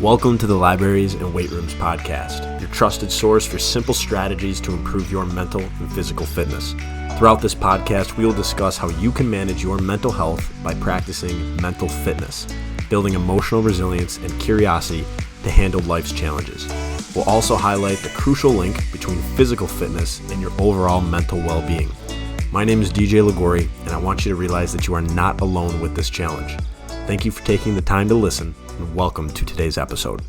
Welcome to the Libraries and Weight Rooms podcast, your trusted source for simple strategies to improve your mental and physical fitness. Throughout this podcast, we will discuss how you can manage your mental health by practicing mental fitness, building emotional resilience and curiosity to handle life's challenges. We'll also highlight the crucial link between physical fitness and your overall mental well-being. My name is DJ Ligori, and I want you to realize that you are not alone with this challenge. Thank you for taking the time to listen, and welcome to today's episode.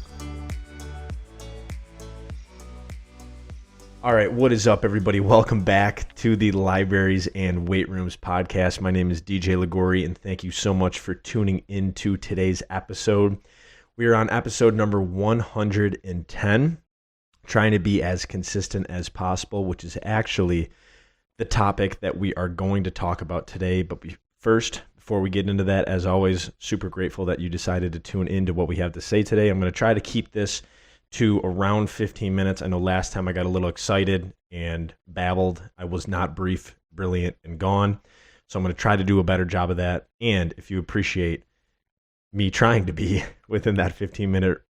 All right, what is up, everybody? Welcome back to the Libraries and Weight Rooms podcast. My name is DJ Ligori, and thank you so much for tuning into today's episode. We are on episode number 110, trying to be as consistent as possible, which is actually the topic that we are going to talk about today. But before we get into that, as always, super grateful that you decided to tune into what we have to say today. I'm going to try to keep this to around 15 minutes. I know last time I got a little excited and babbled. I was not brief, brilliant, and gone. So I'm going to try to do a better job of that. And if you appreciate me trying to be within that 15-minute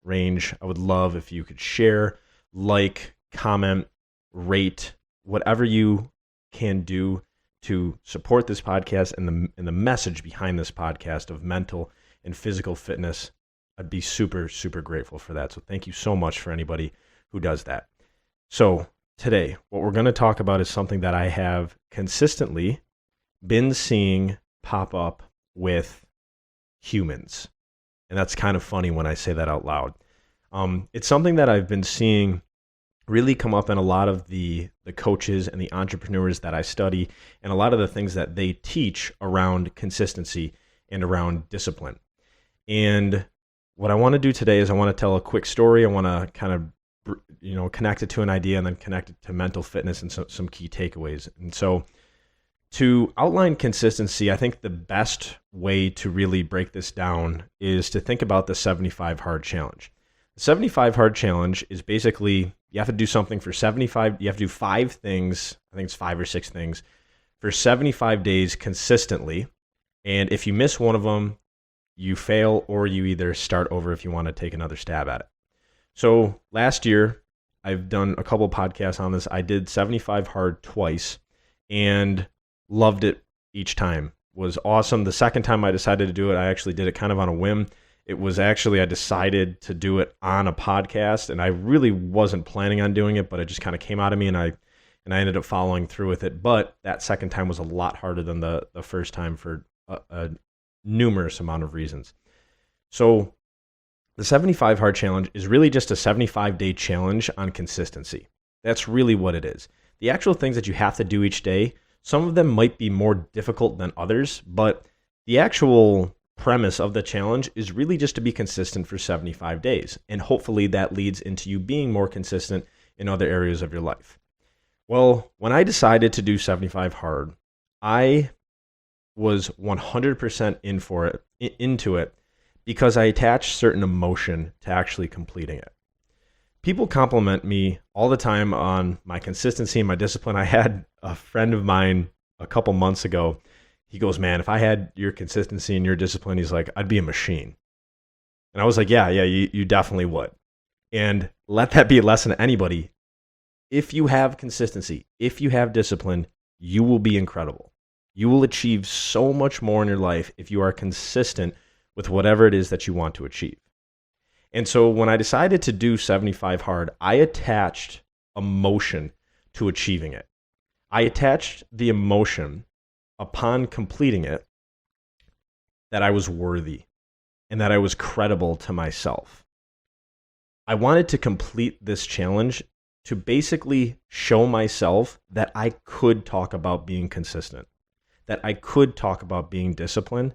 range, I would love if you could share, like, comment, rate, whatever you can do to support this podcast and the message behind this podcast of mental and physical fitness. I'd be super, super grateful for that. So thank you so much for anybody who does that. So today, what we're going to talk about is something that I have consistently been seeing pop up with humans. And that's kind of funny when I say that out loud. It's something that I've been seeing really come up in a lot of the coaches and the entrepreneurs that I study, and a lot of the things that they teach around consistency and around discipline. And what I want to do today is I want to tell a quick story. I want to kind of, connect it to an idea and then connect it to mental fitness and some key takeaways. And so to outline consistency, I think the best way to really break this down is to think about the 75 Hard Challenge. The 75 Hard Challenge is basically you have to do something for 75, you have to do 5 things, I think it's 5 or 6 things, for 75 days consistently. And if you miss one of them, you fail, or you either start over if you want to take another stab at it. So last year, I've done a couple podcasts on this. I did 75 Hard twice and loved it each time. It was awesome. The second time I decided to do it, I actually did it kind of on a whim. It was actually, I decided to do it on a podcast, and I really wasn't planning on doing it, but it just kind of came out of me, and I ended up following through with it. But that second time was a lot harder than the first time for a numerous amount of reasons. So the 75 Hard Challenge is really just a 75-day challenge on consistency. That's really what it is. The actual things that you have to do each day, some of them might be more difficult than others, but the actual premise of the challenge is really just to be consistent for 75 days. And hopefully that leads into you being more consistent in other areas of your life. Well, when I decided to do 75 Hard, I was 100% into it because I attached certain emotion to actually completing it. People compliment me all the time on my consistency and my discipline. I had a friend of mine a couple months ago. He goes, man, if I had your consistency and your discipline, he's like, I'd be a machine. And I was like, yeah, you definitely would. And let that be a lesson to anybody. If you have consistency, if you have discipline, you will be incredible. You will achieve so much more in your life if you are consistent with whatever it is that you want to achieve. And so when I decided to do 75 Hard, I attached emotion to achieving it. I attached the emotion upon completing it that I was worthy and that I was credible to myself. I wanted to complete this challenge to basically show myself that I could talk about being consistent, that I could talk about being disciplined,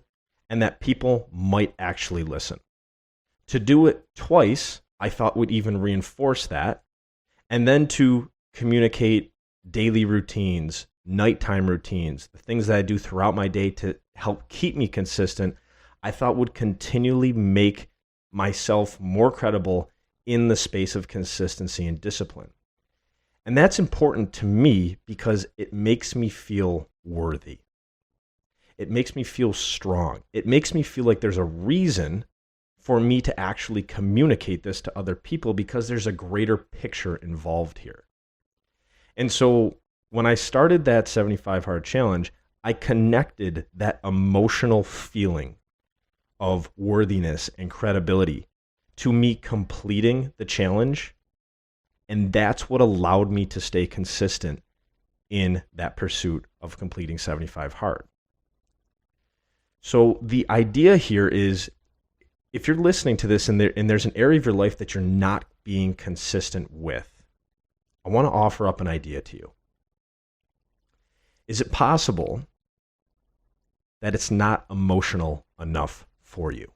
and that people might actually listen. To do it twice, I thought would even reinforce that, and then to communicate daily routines, nighttime routines, the things that I do throughout my day to help keep me consistent, I thought would continually make myself more credible in the space of consistency and discipline. And that's important to me because it makes me feel worthy. It makes me feel strong. It makes me feel like there's a reason for me to actually communicate this to other people because there's a greater picture involved here. And so when I started that 75 Hard Challenge, I connected that emotional feeling of worthiness and credibility to me completing the challenge. And that's what allowed me to stay consistent in that pursuit of completing 75 Hard. So the idea here is, if you're listening to this and there's an area of your life that you're not being consistent with, I want to offer up an idea to you. Is it possible that it's not emotional enough for you?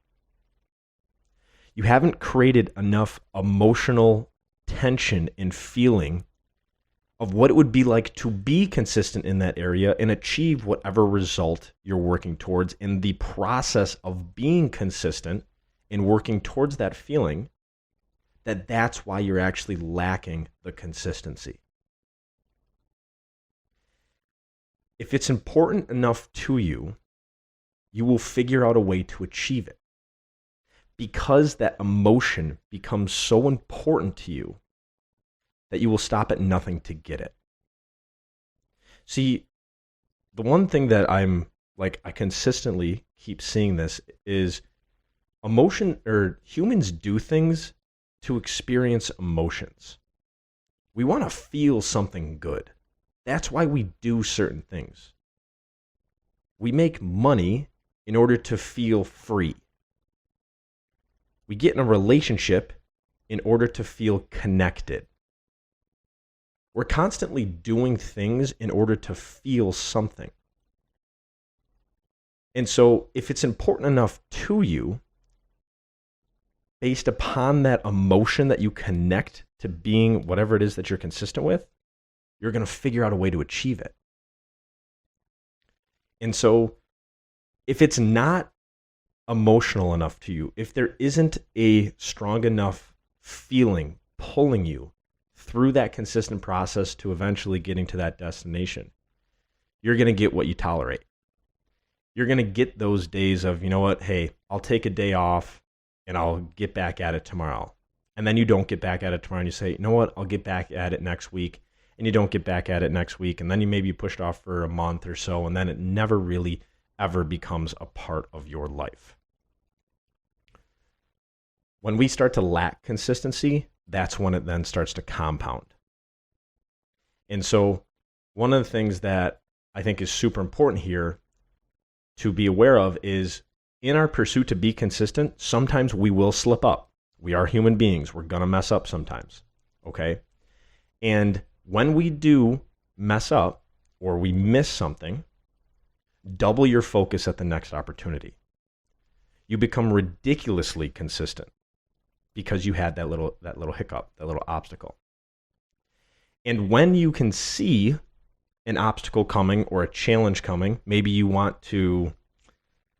You haven't created enough emotional tension and feeling of what it would be like to be consistent in that area and achieve whatever result you're working towards in the process of being consistent and working towards that feeling, that's why you're actually lacking the consistency. If it's important enough to you, you will figure out a way to achieve it, because that emotion becomes so important to you that you will stop at nothing to get it. See, the one thing that I consistently keep seeing this is humans do things to experience emotions. We want to feel something good. That's why we do certain things. We make money in order to feel free. We get in a relationship in order to feel connected. We're constantly doing things in order to feel something. And so if it's important enough to you, based upon that emotion that you connect to being whatever it is that you're consistent with, you're going to figure out a way to achieve it. And so if it's not emotional enough to you, if there isn't a strong enough feeling pulling you through that consistent process to eventually getting to that destination, you're going to get what you tolerate. You're going to get those days of, you know what, hey, I'll take a day off and I'll get back at it tomorrow. And then you don't get back at it tomorrow and you say, you know what, I'll get back at it next week. And you don't get back at it next week. And then you maybe push it off for a month or so. And then it never really ever becomes a part of your life. When we start to lack consistency, that's when it then starts to compound. And so one of the things that I think is super important here to be aware of is, in our pursuit to be consistent, sometimes we will slip up. We are human beings. We're going to mess up sometimes. Okay? And when we do mess up or we miss something, double your focus at the next opportunity. You become ridiculously consistent because you had that little hiccup, that little obstacle. And when you can see an obstacle coming or a challenge coming, maybe you want to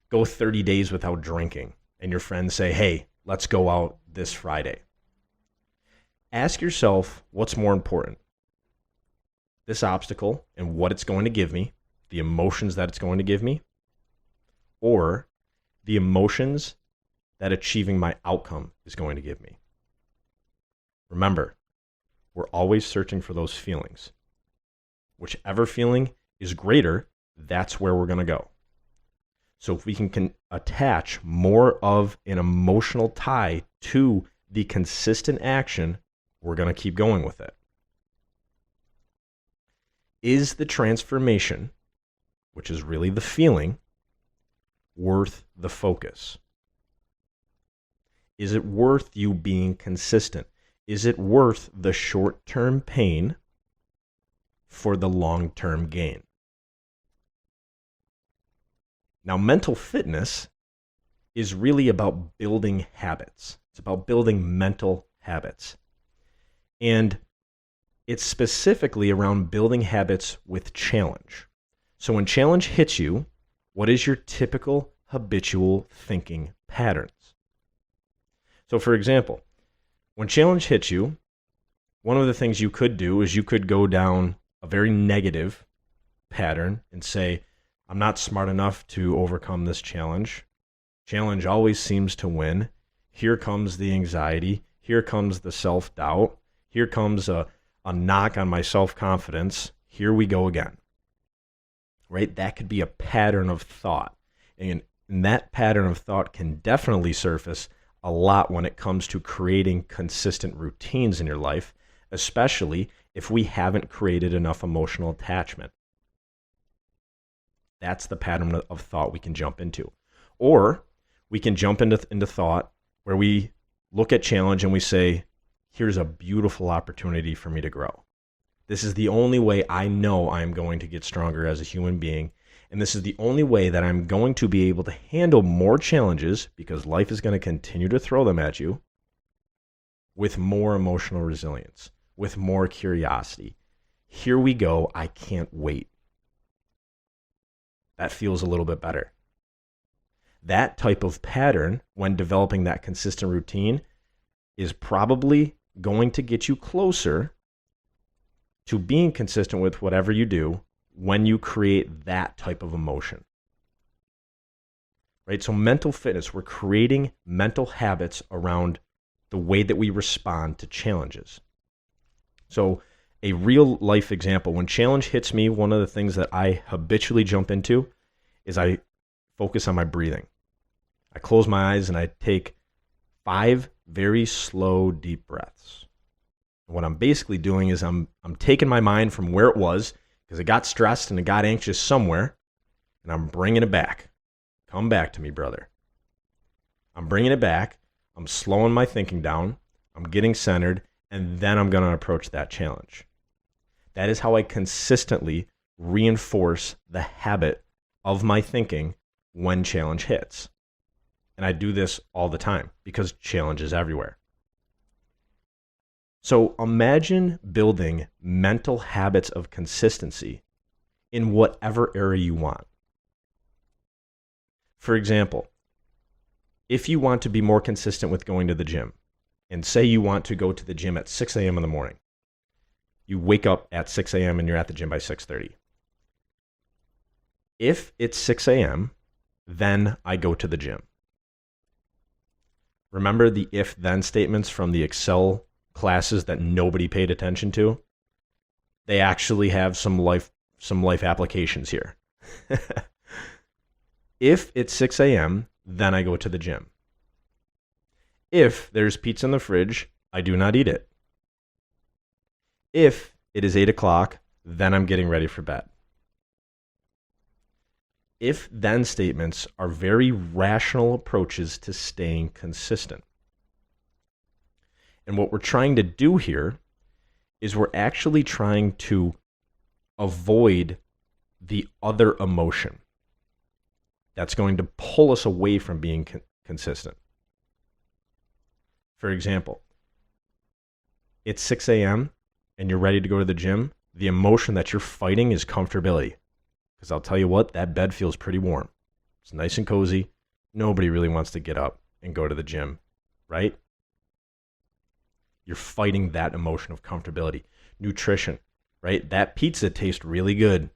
go 30 days without drinking, and your friends say, hey, let's go out this Friday. Ask yourself, what's more important? This obstacle and what it's going to give me, the emotions that it's going to give me, or the emotions that achieving my outcome is going to give me? Remember, we're always searching for those feelings. Whichever feeling is greater, that's where we're going to go. So if we can attach more of an emotional tie to the consistent action, we're going to keep going with it. Is the transformation, which is really the feeling, worth the focus? Is it worth you being consistent? Is it worth the short-term pain for the long-term gain? Now, mental fitness is really about building habits. It's about building mental habits. And it's specifically around building habits with challenge. So when challenge hits you, what is your typical habitual thinking patterns? So for example, when challenge hits you, one of the things you could do is you could go down a very negative pattern and say, I'm not smart enough to overcome this challenge. Challenge always seems to win. here comes the anxiety, here comes the self-doubt, here comes a knock on my self-confidence, here we go again. Right? That could be a pattern of thought. And that pattern of thought can definitely surface a lot when it comes to creating consistent routines in your life, especially if we haven't created enough emotional attachment. That's the pattern of thought we can jump into. Or we can jump into thought where we look at challenge and we say, here's a beautiful opportunity for me to grow. This is the only way I know I'm going to get stronger as a human being. And this is the only way that I'm going to be able to handle more challenges, because life is going to continue to throw them at you, with more emotional resilience, with more curiosity. Here we go. I can't wait. That feels a little bit better. That type of pattern, when developing that consistent routine, is probably going to get you closer to being consistent with whatever you do when you create that type of emotion. Right? So mental fitness, we're creating mental habits around the way that we respond to challenges. So a real life example, when challenge hits me, one of the things that I habitually jump into is I focus on my breathing. I close my eyes and I take 5 very slow, deep breaths. What I'm basically doing is I'm taking my mind from where it was, because it got stressed and it got anxious somewhere, and I'm bringing it back. Come back to me, brother. I'm bringing it back. I'm slowing my thinking down. I'm getting centered, and then I'm going to approach that challenge. That is how I consistently reinforce the habit of my thinking when challenge hits. And I do this all the time because challenge is everywhere. So imagine building mental habits of consistency in whatever area you want. For example, if you want to be more consistent with going to the gym, and say you want to go to the gym at 6 a.m. in the morning, you wake up at 6 a.m. and you're at the gym by 6:30. If it's 6 a.m., then I go to the gym. Remember the if-then statements from the Excel classes that nobody paid attention to? They actually have some life applications here. If it's 6 a.m., then I go to the gym. If there's pizza in the fridge, I do not eat it. If it is 8 o'clock, then I'm getting ready for bed. If-then statements are very rational approaches to staying consistent. And what we're trying to do here is we're actually trying to avoid the other emotion that's going to pull us away from being consistent. For example, it's 6 a.m. and you're ready to go to the gym. The emotion that you're fighting is comfortability. Because I'll tell you what, that bed feels pretty warm. It's nice and cozy. Nobody really wants to get up and go to the gym, right? You're fighting that emotion of comfortability. Nutrition, right? That pizza tastes really good.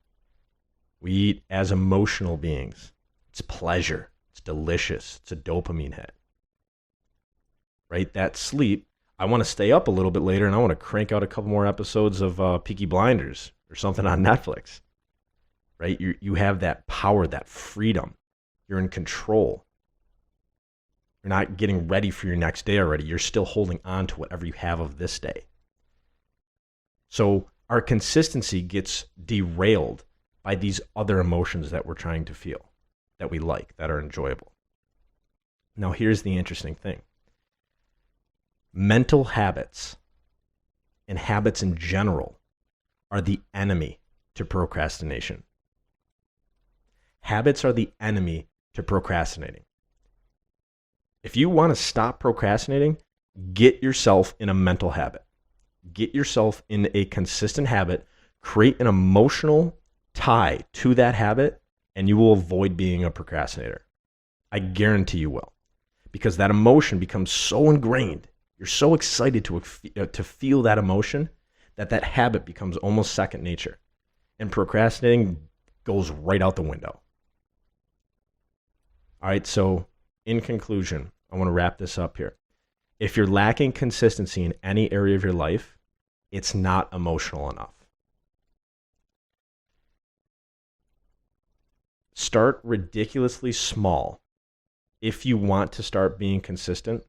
We eat as emotional beings. It's pleasure. It's delicious. It's a dopamine hit. Right? That sleep, I want to stay up a little bit later and I want to crank out a couple more episodes of Peaky Blinders or something on Netflix. Right? You have that power, that freedom. You're in control. You're not getting ready for your next day already. You're still holding on to whatever you have of this day. So our consistency gets derailed by these other emotions that we're trying to feel, that we like, that are enjoyable. Now, here's the interesting thing. Mental habits and habits in general are the enemy to procrastination. Habits are the enemy to procrastinating. If you want to stop procrastinating, get yourself in a mental habit. Get yourself in a consistent habit. Create an emotional tie to that habit, and you will avoid being a procrastinator. I guarantee you will. Because that emotion becomes so ingrained. You're so excited to feel that emotion that habit becomes almost second nature. And procrastinating goes right out the window. All right, so in conclusion, I want to wrap this up here. If you're lacking consistency in any area of your life, it's not emotional enough. Start ridiculously small if you want to start being consistent,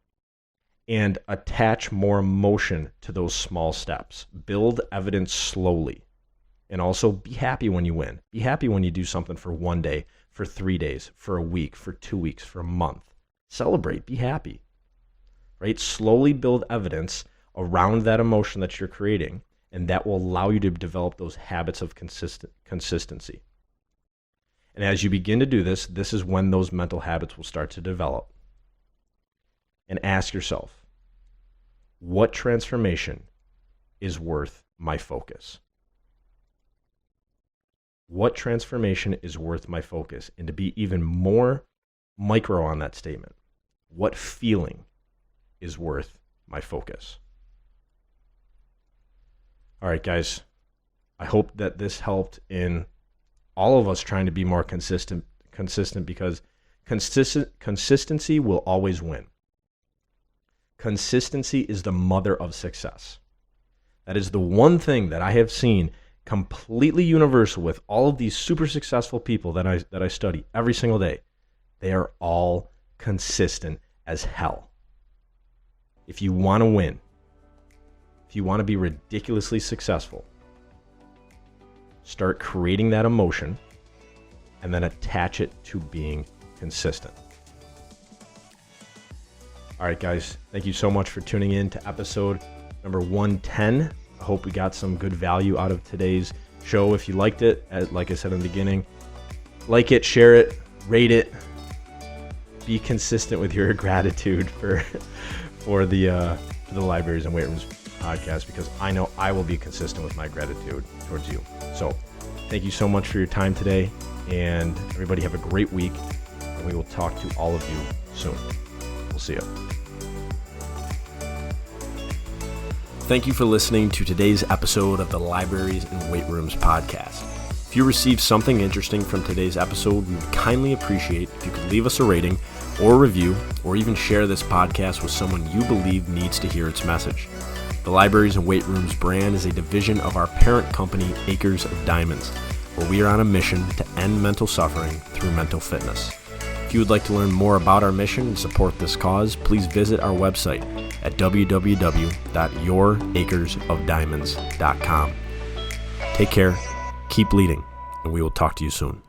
and attach more emotion to those small steps. Build evidence slowly. And also be happy when you win. Be happy when you do something for 1 day, for 3 days, for a week, for 2 weeks, for a month. Celebrate, be happy. Right? Slowly build evidence around that emotion that you're creating, and that will allow you to develop those habits of consistency. And as you begin to do this, this is when those mental habits will start to develop. And ask yourself, what transformation is worth my focus? What transformation is worth my focus? And to be even more micro on that statement, what feeling is worth my focus? All right, guys, I hope that this helped in all of us trying to be more consistent because consistency will always win. Consistency is the mother of success. That is the one thing that I have seen completely universal with all of these super successful people that I study every single day. They are all consistent as hell. If you want to win, if you want to be ridiculously successful, start creating that emotion and then attach it to being consistent. All right, guys, thank you so much for tuning in to episode number 110. I hope we got some good value out of today's show. If you liked it, like I said in the beginning, like it, share it, rate it. Be consistent with your gratitude for the Libraries and Weight Rooms podcast, because I know I will be consistent with my gratitude towards you. So thank you so much for your time today, and everybody have a great week, and we will talk to all of you soon. We'll see you. Thank you for listening to today's episode of the Libraries and Weight Rooms podcast. If you received something interesting from today's episode, we would kindly appreciate if you could leave us a rating or a review, or even share this podcast with someone you believe needs to hear its message. The Libraries and Weight Rooms brand is a division of our parent company, Acres of Diamonds, where we are on a mission to end mental suffering through mental fitness. If you would like to learn more about our mission and support this cause, please visit our website at www.youracresofdiamonds.com. Take care, keep leading, and we will talk to you soon.